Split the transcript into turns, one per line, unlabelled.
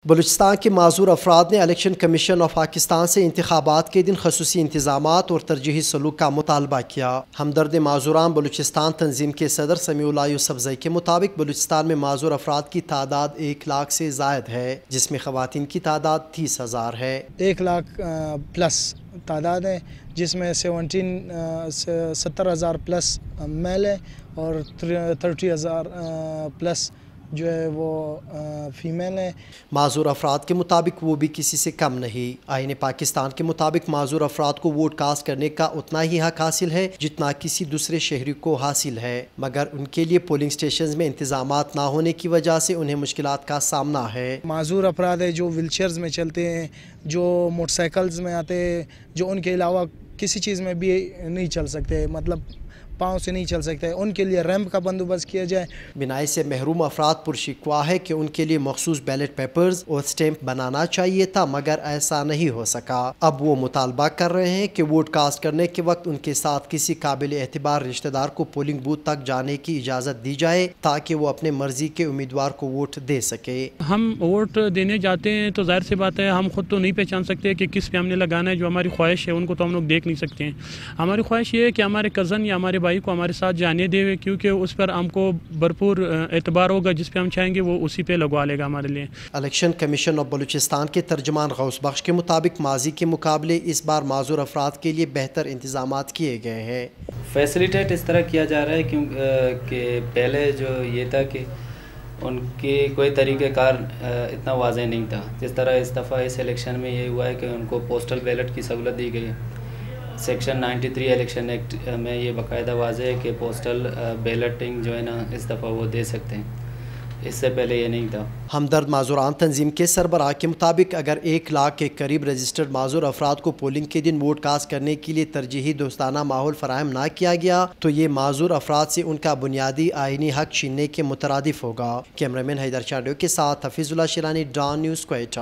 بلوچستان کے معذور افراد نے الیکشن کمیشن آف پاکستان سے انتخابات کے دن خصوصی انتظامات اور ترجیحی سلوک کا مطالبہ کیا۔ ہمدرد معذوران بلوچستان تنظیم کے صدر سمیع اللہ یوسفزئی کے مطابق بلوچستان میں معذور افراد کی تعداد 1 لاکھ سے زائد ہے، جس میں خواتین کی تعداد 30,000 ہے۔
1 لاکھ پلس تعداد ہے، جس میں 70,000 پلس میل ہے اور 30,000 پلس جو ہے وہ فیمیل ہے۔
معذور افراد کے مطابق وہ بھی کسی سے کم نہیں۔ آئین پاکستان کے مطابق معذور افراد کو ووٹ کاسٹ کرنے کا اتنا ہی حق حاصل ہے جتنا کسی دوسرے شہری کو حاصل ہے، مگر ان کے لیے پولنگ سٹیشنز میں انتظامات نہ ہونے کی وجہ سے انہیں مشکلات کا سامنا ہے۔
معذور افراد ہے جو ویل چیئرز میں چلتے ہیں، جو موٹر سائیکلز میں آتے ہیں، جو ان کے علاوہ کسی چیز میں بھی نہیں چل سکتے، مطلب پاؤں سے نہیں چل سکتے، ان کے لیے ریمپ کا بندوبست کیا جائے۔
بنائی سے محروم افراد پرشکوا ہے کہ ان کے لیے مخصوص بیلٹ پیپرز اور سٹیمپ بنانا چاہیے تھا، مگر ایسا نہیں ہو سکا۔ اب وہ مطالبہ کر رہے ہیں کہ ووٹ کاسٹ کرنے کے وقت ان کے ساتھ کسی قابل اعتبار رشتہ دار کو پولنگ بوتھ تک جانے کی اجازت دی جائے تاکہ وہ اپنے مرضی کے امیدوار کو ووٹ دے سکے۔
ہم ووٹ دینے جاتے ہیں تو ظاہر سی بات ہے ہم خود تو نہیں پہچان سکتے کہ کس پہ ہم نے لگانا ہے۔ جو ہماری خواہش ہے ان کو تو ہم لوگ دیکھ نہیں سکتے ہیں۔ ہماری خواہش یہ ہے کہ ہمارے کزن یا ہمارے بھائی کو ہمارے ساتھ جانے دے، کیونکہ اس پر ہم کو بھرپور اعتبار ہوگا، جس پہ ہم چاہیں گے وہ اسی پہ لگوا لے گا ہمارے لیے۔
الیکشن کمیشن آف بلوچستان کے ترجمان غوث بخش کے مطابق ماضی کے مقابلے اس بار معذور افراد کے لیے بہتر انتظامات کیے گئے ہیں۔
فیسیلیٹیٹ اس طرح کیا جا رہا ہے کہ پہلے جو یہ تھا کہ ان کی کوئی طریقہ کار اتنا واضح نہیں تھا، جس طرح اس دفعہ اس الیکشن میں یہ ہوا ہے کہ ان کو پوسٹل بیلٹ کی سہولت دی گئی ہے۔ سیکشن 93 الیکشن ایکٹ میں یہ باقاعدہ واضح ہے کہ پوسٹل بیلٹنگ جو ہے نا اس دفعہ وہ دے سکتے ہیں، اس سے پہلے یہ نہیں تھا۔
ہمدرد معذوران تنظیم کے سربراہ کے مطابق اگر 1 لاکھ کے قریب رجسٹرڈ معذور افراد کو پولنگ کے دن ووٹ کاسٹ کرنے کے لیے ترجیحی دوستانہ ماحول فراہم نہ کیا گیا تو یہ معذور افراد سے ان کا بنیادی آئینی حق چھیننے کے مترادف ہوگا۔ کیمرہ مین حیدر چاڈیو کے ساتھ حفیظ اللہ شیرانی، ڈان نیوز، کوئٹہ۔